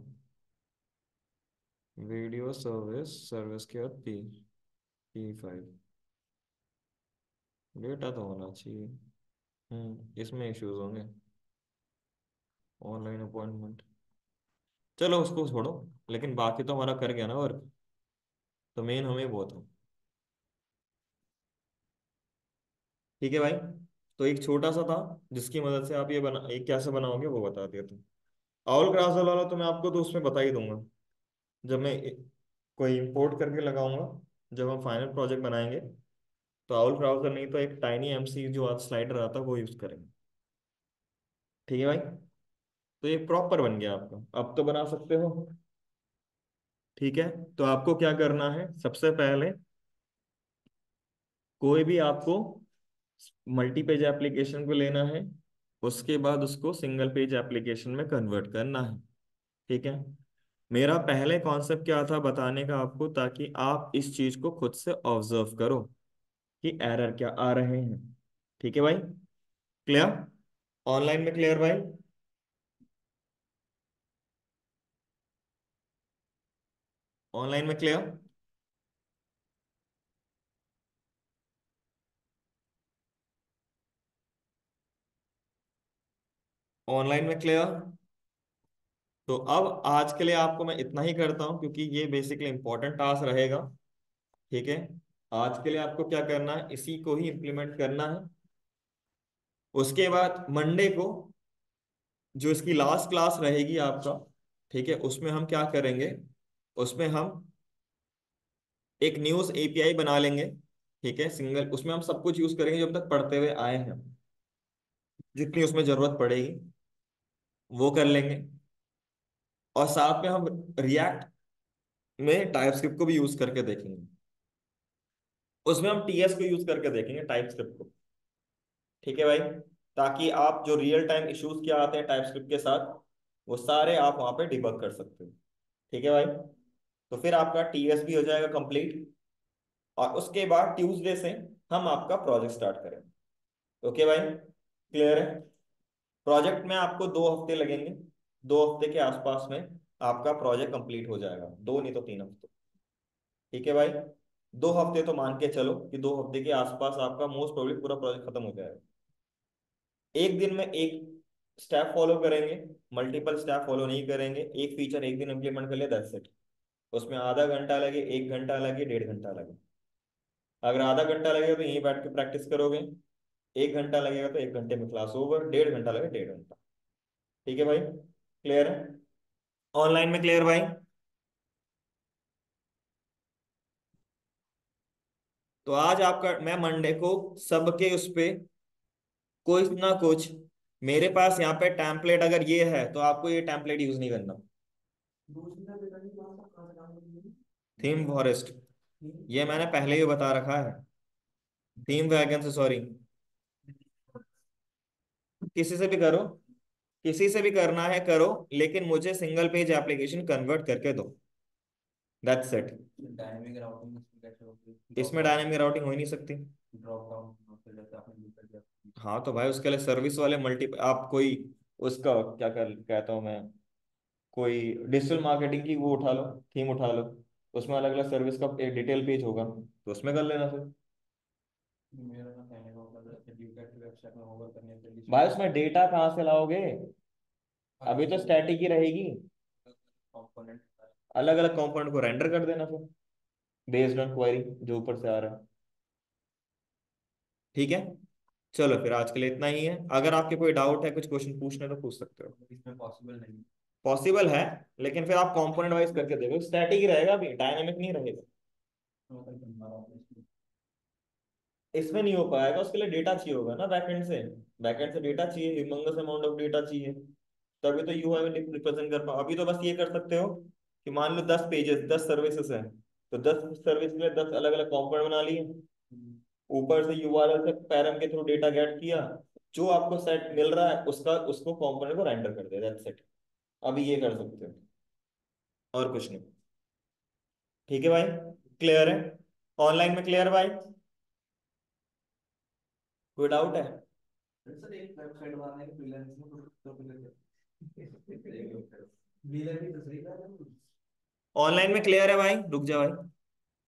वीडियो सर्विस, सर्विस के बाद पी, P5, डेटा तो होना चाहिए। इसमें इश्यूज होंगे। ऑनलाइन अपॉइंटमेंट, चलो उसको छोड़ो, लेकिन बाकी तो हमारा कर गया ना वर्क, तो मेन हमें वो था। ठीक है भाई, तो एक छोटा सा था जिसकी मदद से आप ये कैसे बनाओगे वो बता दिया था। आउल क्राउजल वाला तो मैं आपको तो उसमें बता ही दूंगा, जब मैं कोई इंपोर्ट करके लगाऊंगा, जब हम फाइनल प्रोजेक्ट बनाएंगे। तो आउल क्राउजल नहीं तो एक टाइनी एमसी जो आज स्लाइडर आता है वो यूज करेंगे। ठीक है भाई, तो ये प्रॉपर बन गया आपका, अब तो बना सकते हो। ठीक है, तो आपको क्या करना है सबसे पहले, कोई भी आपको मल्टी पेज एप्लीकेशन को लेना है, उसके बाद उसको सिंगल पेज एप्लीकेशन में कन्वर्ट करना है। ठीक है, मेरा पहले कॉन्सेप्ट क्या था बताने का आपको, ताकि आप इस चीज को खुद से ऑब्जर्व करो कि एरर क्या आ रहे हैं। ठीक है भाई, क्लियर? ऑनलाइन में क्लियर भाई? ऑनलाइन में क्लियर? ऑनलाइन में क्लियर? तो अब आज के लिए आपको मैं इतना ही करता हूं, क्योंकि ये बेसिकली इंपॉर्टेंट टास्क रहेगा। ठीक है, आज के लिए आपको क्या करना है, इसी को ही इम्प्लीमेंट करना है। उसके बाद मंडे को जो इसकी लास्ट क्लास रहेगी आपका, ठीक है, उसमें हम क्या करेंगे, उसमें हम एक न्यूज एपीआई बना लेंगे। ठीक है, सिंगल उसमें हम सब कुछ यूज करेंगे जो अब तक पढ़ते हुए आए हैं, जितनी उसमें जरूरत पड़ेगी वो कर लेंगे। और साथ में हम रिएक्ट में टाइपस्क्रिप्ट को भी यूज करके देखेंगे। उसमें हम टीएस को यूज करके देखेंगे, टाइपस्क्रिप्ट को। ठीक है भाई, ताकि आप जो रियल टाइम इश्यूज क्या आते हैं टाइपस्क्रिप्ट के साथ, वो सारे आप वहां पे डिबग कर सकते हो। ठीक है भाई, तो फिर आपका टीएस भी हो जाएगा कंप्लीट, और उसके बाद ट्यूसडे से हम आपका प्रोजेक्ट स्टार्ट करेंगे। ओके भाई, क्लियर है? प्रोजेक्ट में आपको 2 हफ्ते लगेंगे, 2 हफ्ते के आसपास में आपका प्रोजेक्ट कंप्लीट हो जाएगा, 2 नहीं तो 3 हफ्ते। ठीक है भाई, 2 हफ्ते तो मान के चलो कि 2 हफ्ते के आसपास आपका मोस्ट प्रोबेबली पूरा प्रोजेक्ट खत्म हो जाएगा। एक दिन में एक स्टेप फॉलो करेंगे, मल्टीपल स्टेप फॉलो नहीं करेंगे। एक फीचर एक दिन इंप्लीमेंट कर लिया, दैट्स इट। उसमें आधा घंटा लगे, 1 घंटा लगे, 1.5 घंटा लगे, अगर आधा घंटा लगेगा तो यहीं बैठ के प्रैक्टिस करोगे, 1 घंटा लगेगा तो 1 घंटे में क्लास ओवर, 1.5 घंटा लगेगा 1.5 घंटा। ठीक है भाई, क्लियर है? ऑनलाइन में क्लियर भाई? तो आज आपका, मैं मंडे को सबके उस पे कुछ ना कुछ, मेरे पास यहाँ पे टेम्पलेट अगर ये है तो आपको ये टेम्पलेट यूज नहीं करना। दूसरा बेटा नहीं, कहाँ से काम करेंगे? थीम फॉरेस्ट, ये मैंने पहले ही बता रखा है। थीम वैगन से, सॉरी, किसी से भी करो, किसी से भी करना है करो, लेकिन मुझे सिंगल पेज एप्लीकेशन कन्वर्ट करके दो, दैट्स इट। डायनेमिक राउटिंग इसमें कैसे होगी? ड्रॉप इसमें डाउन, डायनेमिक राउटिंग हो ही नहीं सकती। ड्रॉप डाउन फिर जैसे आपने यूज कर दिया। हाँ तो भाई उसके लिए सर्विस वाले मल्टी, आप कोई उसका क्या कर कहता हूँ मैं, कोई डिजिटल मार्केटिंग की वो उठा लो, थीम उठा लो, उसमें अलग अलग सर्विस का एक डिटेल पेज होगा, तो उसमें कर लेना फिर। मेरा ना कहने का मतलब जैसे ड्यूटेक की वेबसाइट में होवर करने के लिए भाई उसमें डेटा कहाँ से लाओगे? अभी तो स्टैटिक ही रहेगी। कंपोनेंट। अलग अलग कंपोनेंट को रेंडर कर देना फिर, बेस्ड ऑन क्वेरी जो ऊपर से आ रहा है। ठीक है, चलो फिर आज के लिए इतना ही है। अगर आपके कोई डाउट है, कुछ क्वेश्चन पूछने तो पूछ सकते हो। इसमें पॉसिबल नहीं। पॉसिबल है, लेकिन फिर आप कंपोनेंट वाइज करके देखो, स्टैटिक ही रहेगा, अभी डायनामिक नहीं रहेगा। इसमें नहीं हो पाएगा, उसके लिए डेटा चाहिए होगा ना बैकएंड से, बैकएंड से डेटा चाहिए, ह्यूमंगस अमाउंट ऑफ डेटा चाहिए, तभी तो यूआई में रिप्रेजेंट कर पाओ। अभी तो बस ये कर सकते हो कि मान लो 10 पेजेस, 10 सर्विसेज हैं, तो 10 सर्विस में 10 अलग अलग कंपोनेंट बना लिए, ऊपर से यूआरएल से पैरम के थ्रू डेटा गेट किया, जो आपको सेट मिल रहा है उसका, उसको कंपोनेंट को रेंडर कर दिया, दैट्स इट। अभी ये कर सकते हो, और कुछ नहीं। ठीक है भाई, क्लियर है? ऑनलाइन में क्लियर भाई? कोई डाउट है? सर एक वेबसाइट बनाने के फ्रीलांसिंग में तो फ्रीलांसिंग व्हीलर की दूसरी का है। ऑनलाइन में क्लियर है भाई? रुक जा भाई।